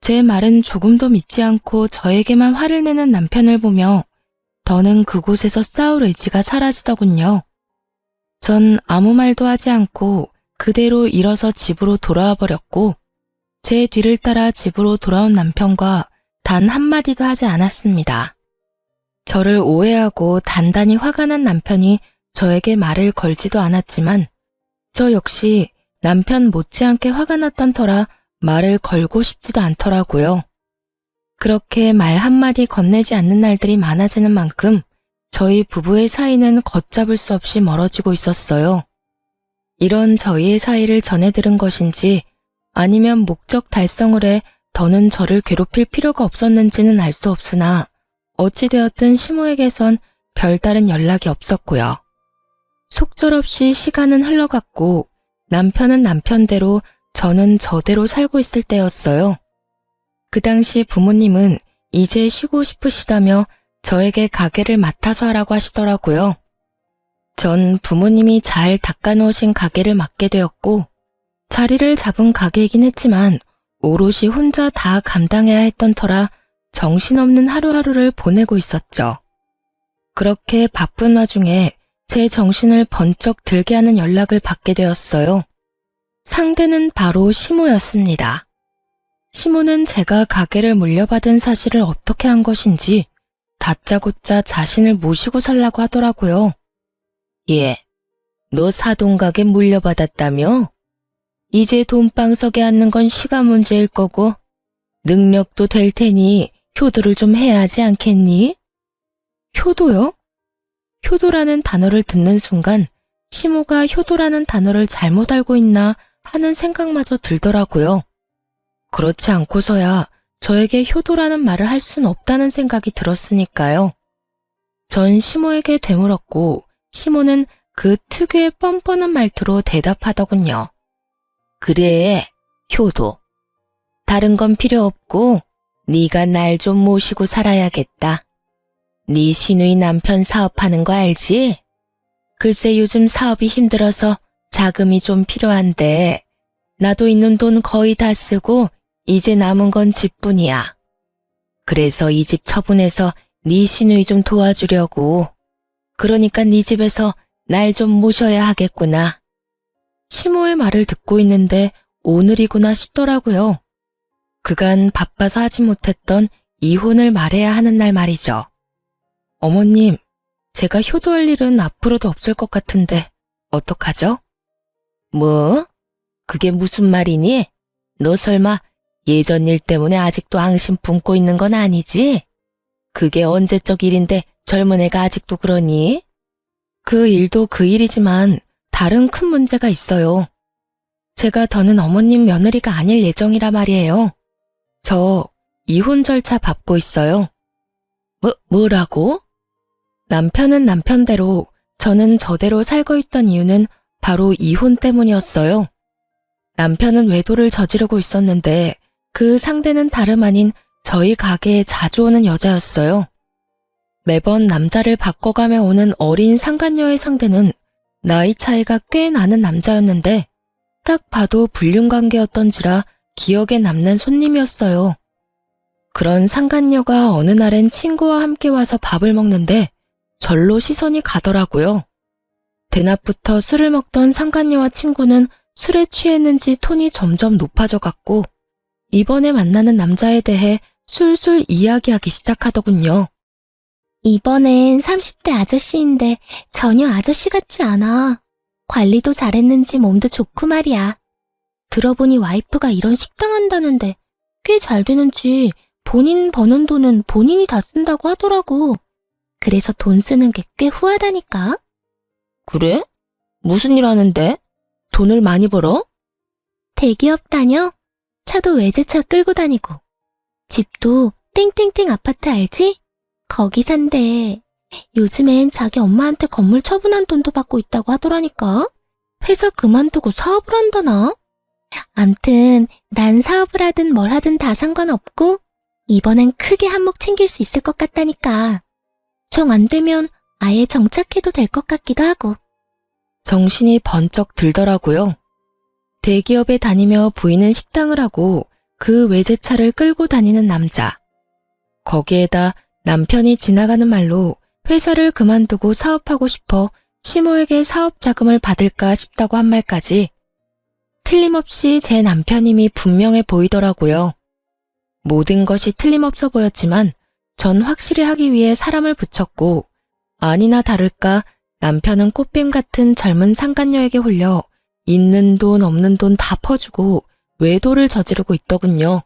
제 말은 조금도 믿지 않고 저에게만 화를 내는 남편을 보며 더는 그곳에서 싸울 의지가 사라지더군요. 전 아무 말도 하지 않고 그대로 일어서 집으로 돌아와 버렸고 제 뒤를 따라 집으로 돌아온 남편과 단 한마디도 하지 않았습니다. 저를 오해하고 단단히 화가 난 남편이 저에게 말을 걸지도 않았지만 저 역시 남편 못지않게 화가 났던 터라 말을 걸고 싶지도 않더라고요. 그렇게 말 한마디 건네지 않는 날들이 많아지는 만큼 저희 부부의 사이는 걷잡을 수 없이 멀어지고 있었어요. 이런 저희의 사이를 전해 들은 것인지 아니면 목적 달성을 해 더는 저를 괴롭힐 필요가 없었는지는 알 수 없으나 어찌되었든 시모에게선 별다른 연락이 없었고요. 속절없이 시간은 흘러갔고 남편은 남편대로 저는 저대로 살고 있을 때였어요. 그 당시 부모님은 이제 쉬고 싶으시다며 저에게 가게를 맡아서 하라고 하시더라고요. 전 부모님이 잘 닦아놓으신 가게를 맡게 되었고 자리를 잡은 가게이긴 했지만 오롯이 혼자 다 감당해야 했던 터라 정신없는 하루하루를 보내고 있었죠. 그렇게 바쁜 와중에 제 정신을 번쩍 들게 하는 연락을 받게 되었어요. 상대는 바로 시모였습니다. 시모는 제가 가게를 물려받은 사실을 어떻게 한 것인지 다짜고짜 자신을 모시고 살라고 하더라고요. 예, 너 사돈가게 물려받았다며? 이제 돈방석에 앉는 건 시간 문제일 거고 능력도 될 테니 효도를 좀 해야 하지 않겠니? 효도요? 효도라는 단어를 듣는 순간 시모가 효도라는 단어를 잘못 알고 있나 하는 생각마저 들더라고요. 그렇지 않고서야 저에게 효도라는 말을 할 순 없다는 생각이 들었으니까요. 전 시모에게 되물었고 시모는 그 특유의 뻔뻔한 말투로 대답하더군요. 그래, 효도. 다른 건 필요 없고 네가 날 좀 모시고 살아야겠다. 네 시누이 남편 사업하는 거 알지? 글쎄 요즘 사업이 힘들어서 자금이 좀 필요한데 나도 있는 돈 거의 다 쓰고 이제 남은 건 집뿐이야. 그래서 이 집 처분해서 네 시누이 좀 도와주려고. 그러니까 네 집에서 날 좀 모셔야 하겠구나. 시모의 말을 듣고 있는데 오늘이구나 싶더라고요. 그간 바빠서 하지 못했던 이혼을 말해야 하는 날 말이죠. 어머님, 제가 효도할 일은 앞으로도 없을 것 같은데 어떡하죠? 뭐? 그게 무슨 말이니? 너 설마 예전 일 때문에 아직도 앙심 품고 있는 건 아니지? 그게 언제적 일인데 젊은 애가 아직도 그러니? 그 일도 그 일이지만 다른 큰 문제가 있어요. 제가 더는 어머님 며느리가 아닐 예정이라 말이에요. 저 이혼 절차 밟고 있어요. 뭐라고? 남편은 남편대로 저는 저대로 살고 있던 이유는 바로 이혼 때문이었어요. 남편은 외도를 저지르고 있었는데 그 상대는 다름 아닌 저희 가게에 자주 오는 여자였어요. 매번 남자를 바꿔가며 오는 어린 상간녀의 상대는 나이 차이가 꽤 나는 남자였는데 딱 봐도 불륜관계였던지라 기억에 남는 손님이었어요. 그런 상간녀가 어느 날엔 친구와 함께 와서 밥을 먹는데 절로 시선이 가더라고요. 대낮부터 술을 먹던 상간녀와 친구는 술에 취했는지 톤이 점점 높아져 갔고 이번에 만나는 남자에 대해 술술 이야기하기 시작하더군요. 이번엔 30대 아저씨인데 전혀 아저씨 같지 않아. 관리도 잘했는지 몸도 좋고 말이야. 들어보니 와이프가 이런 식당 한다는데 꽤 잘 되는지 본인 버는 돈은 본인이 다 쓴다고 하더라고. 그래서 돈 쓰는 게 꽤 후하다니까. 그래? 무슨 일 하는데? 돈을 많이 벌어? 대기업 다녀? 차도 외제차 끌고 다니고. 집도 땡땡땡 아파트 알지? 거기 산대. 요즘엔 자기 엄마한테 건물 처분한 돈도 받고 있다고 하더라니까. 회사 그만두고 사업을 한다나? 암튼 난 사업을 하든 뭘 하든 다 상관없고 이번엔 크게 한몫 챙길 수 있을 것 같다니까. 정 안 되면 아예 정착해도 될 것 같기도 하고. 정신이 번쩍 들더라고요. 대기업에 다니며 부인은 식당을 하고 그 외제차를 끌고 다니는 남자. 거기에다 남편이 지나가는 말로 회사를 그만두고 사업하고 싶어 시모에게 사업 자금을 받을까 싶다고 한 말까지 틀림없이 제 남편임이 분명해 보이더라고요. 모든 것이 틀림없어 보였지만 전 확실히 하기 위해 사람을 붙였고 아니나 다를까 남편은 꽃뱀 같은 젊은 상간녀에게 홀려 있는 돈 없는 돈 다 퍼주고 외도를 저지르고 있더군요.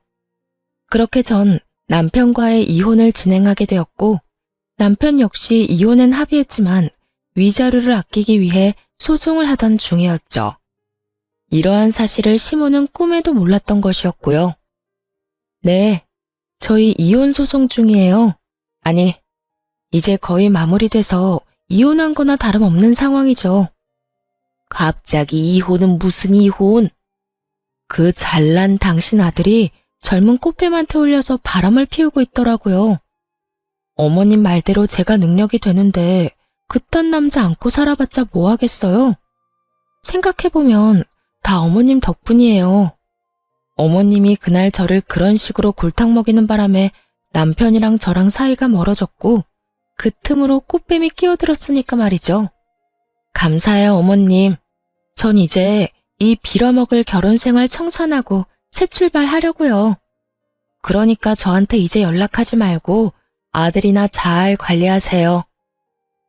그렇게 전 남편과의 이혼을 진행하게 되었고 남편 역시 이혼엔 합의했지만 위자료를 아끼기 위해 소송을 하던 중이었죠. 이러한 사실을 시모는 꿈에도 몰랐던 것이었고요. 네, 저희 이혼 소송 중이에요. 아니, 이제 거의 마무리돼서 이혼한 거나 다름없는 상황이죠. 갑자기 이혼은 무슨 이혼? 그 잘난 당신 아들이 젊은 꽃뱀한테 홀려서 바람을 피우고 있더라고요. 어머님 말대로 제가 능력이 되는데 그딴 남자 안고 살아봤자 뭐 하겠어요? 생각해보면 다 어머님 덕분이에요. 어머님이 그날 저를 그런 식으로 골탕 먹이는 바람에 남편이랑 저랑 사이가 멀어졌고 그 틈으로 꽃뱀이 끼어들었으니까 말이죠. 감사해요, 어머님. 전 이제 이 빌어먹을 결혼생활 청산하고 새 출발하려고요. 그러니까 저한테 이제 연락하지 말고 아들이나 잘 관리하세요.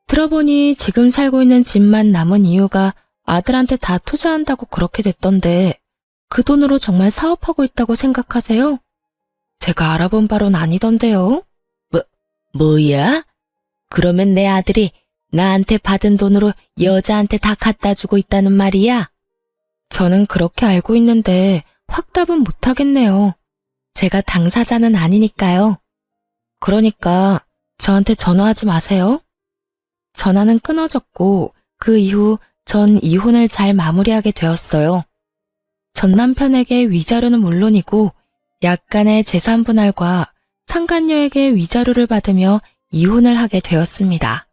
들어보니 지금 살고 있는 집만 남은 이유가 아들한테 다 투자한다고 그렇게 됐던데 그 돈으로 정말 사업하고 있다고 생각하세요? 제가 알아본 바로는 아니던데요. 뭐야? 그러면 내 아들이 나한테 받은 돈으로 여자한테 다 갖다 주고 있다는 말이야? 저는 그렇게 알고 있는데 확답은 못하겠네요. 제가 당사자는 아니니까요. 그러니까 저한테 전화하지 마세요. 전화는 끊어졌고 그 이후 전 이혼을 잘 마무리하게 되었어요. 전 남편에게 위자료는 물론이고 약간의 재산 분할과 상간녀에게 위자료를 받으며 이혼을 하게 되었습니다.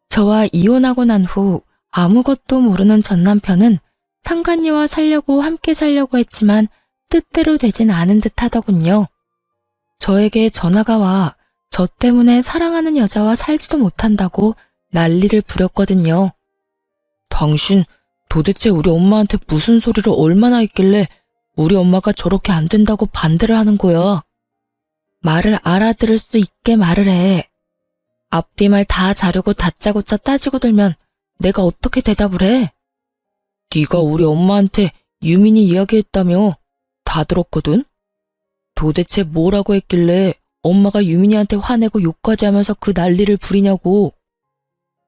저와 이혼하고 난 후 아무것도 모르는 전 남편은 상간녀와 살려고 함께 살려고 했지만 뜻대로 되진 않은 듯 하더군요. 저에게 전화가 와 저 때문에 사랑하는 여자와 살지도 못한다고 난리를 부렸거든요. 당신 도대체 우리 엄마한테 무슨 소리를 얼마나 했길래 우리 엄마가 저렇게 안 된다고 반대를 하는 거야. 말을 알아들을 수 있게 말을 해. 앞뒤말 다 자르고 다짜고짜 따지고 들면 내가 어떻게 대답을 해? 네가 우리 엄마한테 유민이 이야기했다며. 다 들었거든? 도대체 뭐라고 했길래 엄마가 유민이한테 화내고 욕까지 하면서 그 난리를 부리냐고.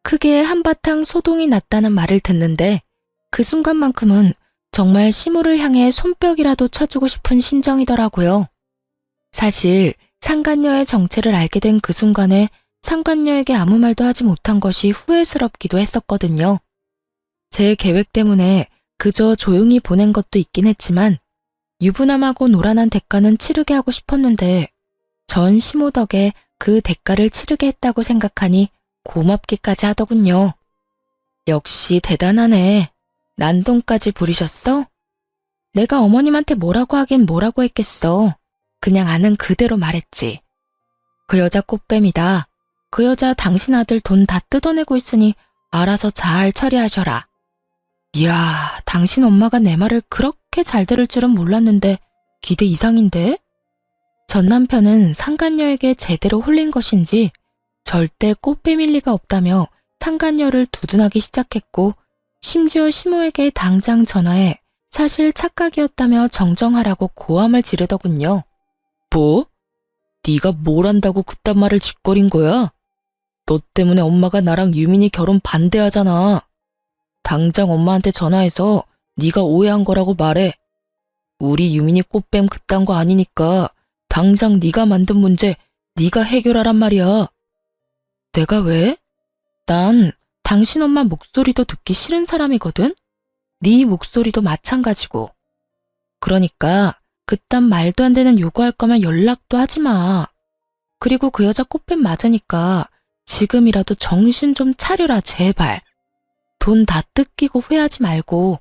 크게 한바탕 소동이 났다는 말을 듣는데 그 순간만큼은 정말 시모를 향해 손뼉이라도 쳐주고 싶은 심정이더라고요. 사실 상간녀의 정체를 알게 된 그 순간에 상간녀에게 아무 말도 하지 못한 것이 후회스럽기도 했었거든요. 제 계획 때문에 그저 조용히 보낸 것도 있긴 했지만 유부남하고 노란한 대가는 치르게 하고 싶었는데 전 시모 덕에 그 대가를 치르게 했다고 생각하니 고맙기까지 하더군요. 역시 대단하네. 난동까지 부리셨어? 내가 어머님한테 뭐라고 하긴 뭐라고 했겠어. 그냥 아는 그대로 말했지. 그 여자 꽃뱀이다. 그 여자 당신 아들 돈 다 뜯어내고 있으니 알아서 잘 처리하셔라. 이야, 당신 엄마가 내 말을 그렇게 잘 들을 줄은 몰랐는데 기대 이상인데? 전 남편은 상간녀에게 제대로 홀린 것인지 절대 꽃뱀일 리가 없다며 상간녀를 두둔하기 시작했고 심지어 시모에게 당장 전화해 사실 착각이었다며 정정하라고 고함을 지르더군요. 뭐? 네가 뭘 안다고 그딴 말을 짓거린 거야? 너 때문에 엄마가 나랑 유민이 결혼 반대하잖아. 당장 엄마한테 전화해서 네가 오해한 거라고 말해. 우리 유민이 꽃뱀 그딴 거 아니니까 당장 네가 만든 문제 네가 해결하란 말이야. 내가 왜? 난 당신 엄마 목소리도 듣기 싫은 사람이거든? 네 목소리도 마찬가지고. 그러니까 그딴 말도 안 되는 요구할 거면 연락도 하지 마. 그리고 그 여자 꽃뱀 맞으니까 지금이라도 정신 좀 차려라, 제발. 돈 다 뜯기고 후회하지 말고.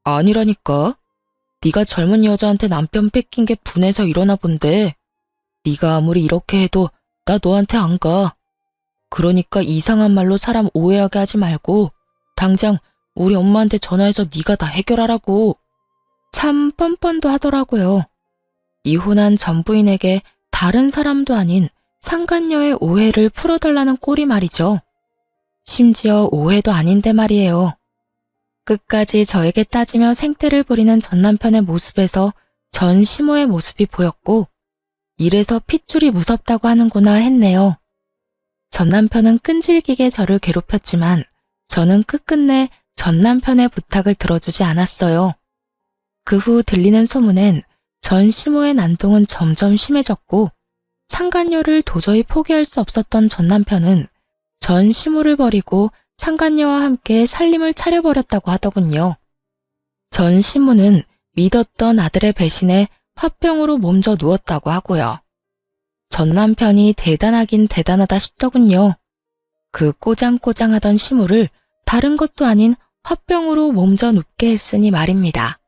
아니라니까. 네가 젊은 여자한테 남편 뺏긴 게 분해서 일어나 본데 네가 아무리 이렇게 해도 나 너한테 안 가. 그러니까 이상한 말로 사람 오해하게 하지 말고 당장 우리 엄마한테 전화해서 네가 다 해결하라고. 참 뻔뻔도 하더라고요. 이혼한 전 부인에게 다른 사람도 아닌 상간녀의 오해를 풀어달라는 꼴이 말이죠. 심지어 오해도 아닌데 말이에요. 끝까지 저에게 따지며 생떼를 부리는 전 남편의 모습에서 전 시모의 모습이 보였고 이래서 핏줄이 무섭다고 하는구나 했네요. 전 남편은 끈질기게 저를 괴롭혔지만 저는 끝끝내 전 남편의 부탁을 들어주지 않았어요. 그 후 들리는 소문엔 전 시모의 난동은 점점 심해졌고 상간녀를 도저히 포기할 수 없었던 전 남편은 전 시모를 버리고 상간녀와 함께 살림을 차려버렸다고 하더군요. 전 시모는 믿었던 아들의 배신에 화병으로 몸져 누웠다고 하고요. 전 남편이 대단하긴 대단하다 싶더군요. 그 꼬장꼬장하던 시모를 다른 것도 아닌 화병으로 몸져 눕게 했으니 말입니다.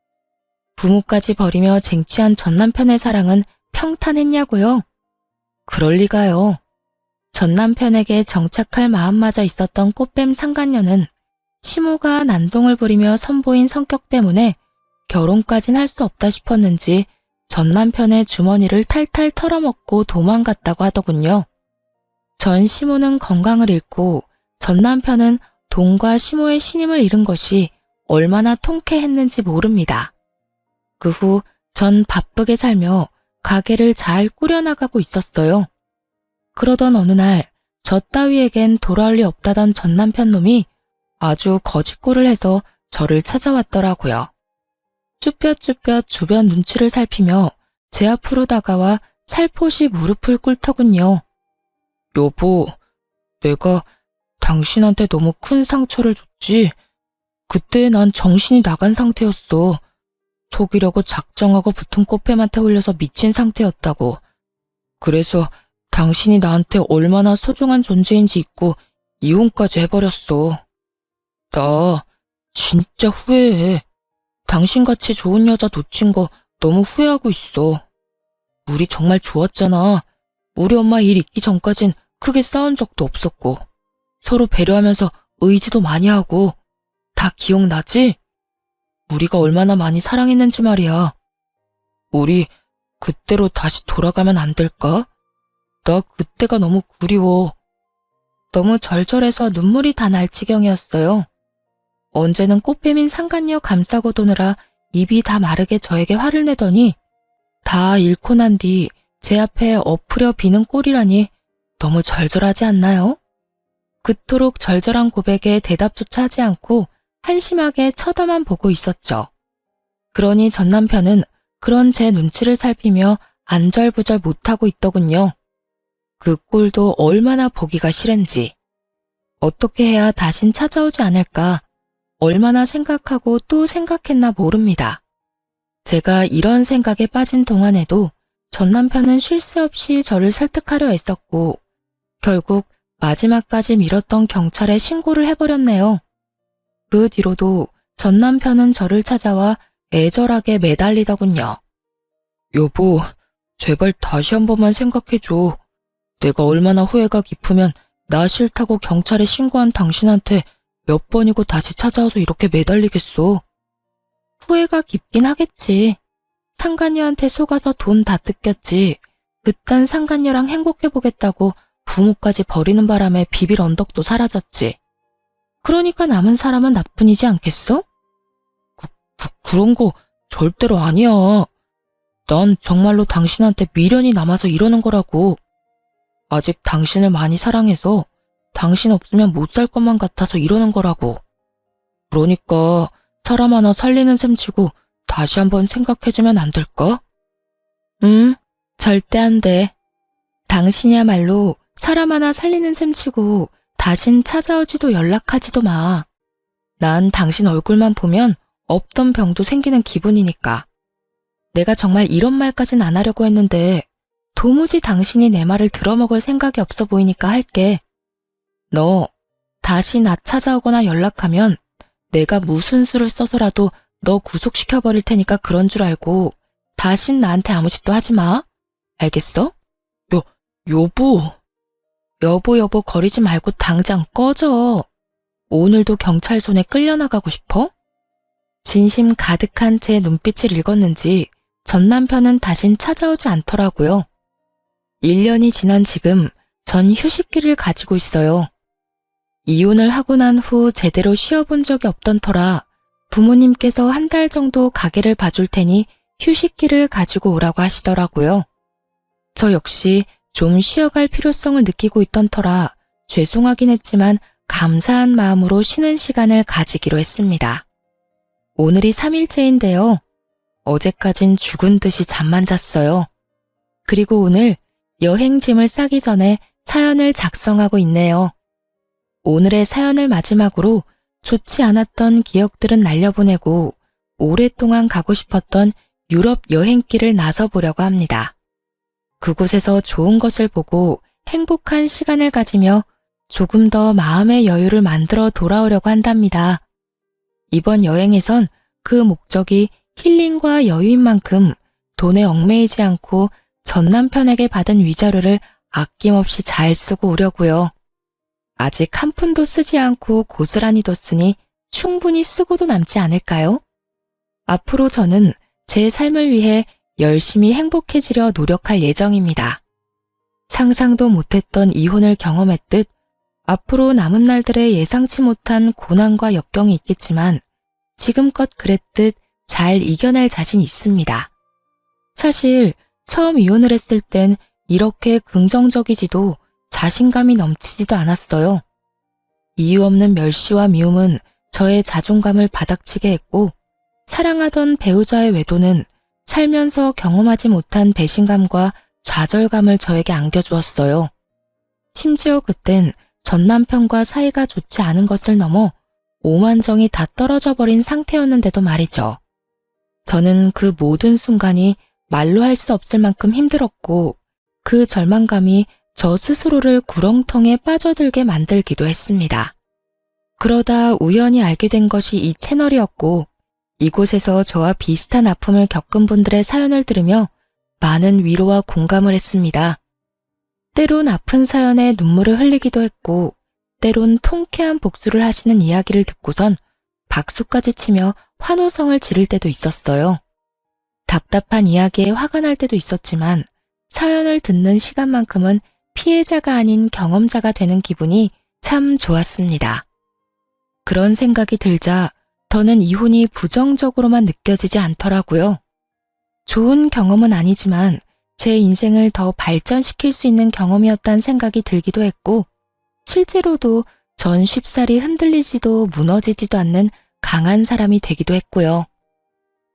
부모까지 버리며 쟁취한 전 남편의 사랑은 평탄했냐고요? 그럴 리가요. 전 남편에게 정착할 마음마저 있었던 꽃뱀 상간녀는 시모가 난동을 부리며 선보인 성격 때문에 결혼까진 할 수 없다 싶었는지 전 남편의 주머니를 탈탈 털어먹고 도망갔다고 하더군요. 전 시모는 건강을 잃고 전 남편은 돈과 시모의 신임을 잃은 것이 얼마나 통쾌했는지 모릅니다. 그 후 전 바쁘게 살며 가게를 잘 꾸려나가고 있었어요. 그러던 어느 날 저 따위에겐 돌아올 리 없다던 전 남편 놈이 아주 거짓골을 해서 저를 찾아왔더라고요. 쭈뼛쭈뼛 주변 눈치를 살피며 제 앞으로 다가와 살포시 무릎을 꿇더군요. 여보, 내가 당신한테 너무 큰 상처를 줬지. 그때 난 정신이 나간 상태였어. 속이려고 작정하고 붙은 꽃뱀한테 홀려서 미친 상태였다고. 그래서 당신이 나한테 얼마나 소중한 존재인지 잊고 이혼까지 해버렸어. 나 진짜 후회해. 당신같이 좋은 여자 놓친 거 너무 후회하고 있어. 우리 정말 좋았잖아. 우리 엄마 일 있기 전까진 크게 싸운 적도 없었고 서로 배려하면서 의지도 많이 하고. 다 기억나지? 우리가 얼마나 많이 사랑했는지 말이야. 우리 그때로 다시 돌아가면 안 될까? 나 그때가 너무 그리워. 너무 절절해서 눈물이 다 날 지경이었어요. 언제는 꽃뱀인 상간녀 감싸고 도느라 입이 다 마르게 저에게 화를 내더니 다 잃고 난 뒤 제 앞에 엎으려 비는 꼴이라니 너무 절절하지 않나요? 그토록 절절한 고백에 대답조차 하지 않고 한심하게 쳐다만 보고 있었죠. 그러니 전 남편은 그런 제 눈치를 살피며 안절부절 못하고 있더군요. 그 꼴도 얼마나 보기가 싫은지. 어떻게 해야 다신 찾아오지 않을까 얼마나 생각하고 또 생각했나 모릅니다. 제가 이런 생각에 빠진 동안에도 전 남편은 쉴 새 없이 저를 설득하려 애썼고 결국 마지막까지 미뤘던 경찰에 신고를 해버렸네요. 그 뒤로도 전 남편은 저를 찾아와 애절하게 매달리더군요. 여보, 제발 다시 한 번만 생각해줘. 내가 얼마나 후회가 깊으면 나 싫다고 경찰에 신고한 당신한테 몇 번이고 다시 찾아와서 이렇게 매달리겠어. 후회가 깊긴 하겠지. 상간녀한테 속아서 돈 다 뜯겼지. 그딴 상간녀랑 행복해보겠다고 부모까지 버리는 바람에 비빌 언덕도 사라졌지. 그러니까 남은 사람은 나뿐이지 않겠어? 그런 거 절대로 아니야. 난 정말로 당신한테 미련이 남아서 이러는 거라고. 아직 당신을 많이 사랑해서 당신 없으면 못 살 것만 같아서 이러는 거라고. 그러니까 사람 하나 살리는 셈 치고 다시 한번 생각해주면 안 될까? 절대 안 돼. 당신이야말로 사람 하나 살리는 셈 치고 다신 찾아오지도 연락하지도 마. 난 당신 얼굴만 보면 없던 병도 생기는 기분이니까. 내가 정말 이런 말까진 안 하려고 했는데 도무지 당신이 내 말을 들어먹을 생각이 없어 보이니까 할게. 너 다시 나 찾아오거나 연락하면 내가 무슨 수를 써서라도 너 구속시켜버릴 테니까 그런 줄 알고 다신 나한테 아무 짓도 하지 마. 알겠어? 여보. 여보 거리지 말고 당장 꺼져. 오늘도 경찰 손에 끌려나가고 싶어? 진심 가득한 제 눈빛을 읽었는지 전 남편은 다신 찾아오지 않더라고요. 1년이 지난 지금 전 휴식기를 가지고 있어요. 이혼을 하고 난 후 제대로 쉬어본 적이 없던 터라 부모님께서 한 달 정도 가게를 봐줄 테니 휴식기를 가지고 오라고 하시더라고요. 저 역시 좀 쉬어갈 필요성을 느끼고 있던 터라 죄송하긴 했지만 감사한 마음으로 쉬는 시간을 가지기로 했습니다. 오늘이 3일째인데요. 어제까진 죽은 듯이 잠만 잤어요. 그리고 오늘 여행짐을 싸기 전에 사연을 작성하고 있네요. 오늘의 사연을 마지막으로 좋지 않았던 기억들은 날려보내고 오랫동안 가고 싶었던 유럽 여행길을 나서보려고 합니다. 그곳에서 좋은 것을 보고 행복한 시간을 가지며 조금 더 마음의 여유를 만들어 돌아오려고 한답니다. 이번 여행에선 그 목적이 힐링과 여유인 만큼 돈에 얽매이지 않고 전 남편에게 받은 위자료를 아낌없이 잘 쓰고 오려고요. 아직 한 푼도 쓰지 않고 고스란히 뒀으니 충분히 쓰고도 남지 않을까요? 앞으로 저는 제 삶을 위해 열심히 행복해지려 노력할 예정입니다. 상상도 못했던 이혼을 경험했듯 앞으로 남은 날들에 예상치 못한 고난과 역경이 있겠지만 지금껏 그랬듯 잘 이겨낼 자신 있습니다. 사실 처음 이혼을 했을 땐 이렇게 긍정적이지도 자신감이 넘치지도 않았어요. 이유 없는 멸시와 미움은 저의 자존감을 바닥치게 했고 사랑하던 배우자의 외도는 살면서 경험하지 못한 배신감과 좌절감을 저에게 안겨주었어요. 심지어 그땐 전 남편과 사이가 좋지 않은 것을 넘어 오만정이 다 떨어져 버린 상태였는데도 말이죠. 저는 그 모든 순간이 말로 할 수 없을 만큼 힘들었고 그 절망감이 저 스스로를 구렁텅이에 빠져들게 만들기도 했습니다. 그러다 우연히 알게 된 것이 이 채널이었고 이곳에서 저와 비슷한 아픔을 겪은 분들의 사연을 들으며 많은 위로와 공감을 했습니다. 때론 아픈 사연에 눈물을 흘리기도 했고 때론 통쾌한 복수를 하시는 이야기를 듣고선 박수까지 치며 환호성을 지를 때도 있었어요. 답답한 이야기에 화가 날 때도 있었지만 사연을 듣는 시간만큼은 피해자가 아닌 경험자가 되는 기분이 참 좋았습니다. 그런 생각이 들자 더는 이혼이 부정적으로만 느껴지지 않더라고요. 좋은 경험은 아니지만 제 인생을 더 발전시킬 수 있는 경험이었다는 생각이 들기도 했고 실제로도 전 쉽사리 흔들리지도 무너지지도 않는 강한 사람이 되기도 했고요.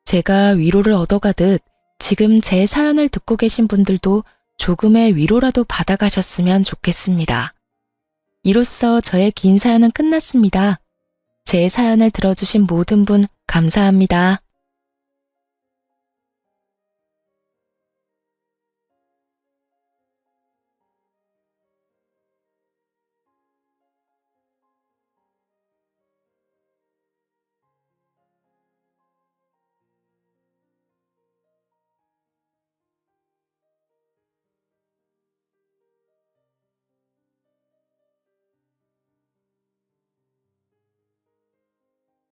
제가 위로를 얻어가듯 지금 제 사연을 듣고 계신 분들도 조금의 위로라도 받아가셨으면 좋겠습니다. 이로써 저의 긴 사연은 끝났습니다. 제 사연을 들어주신 모든 분 감사합니다.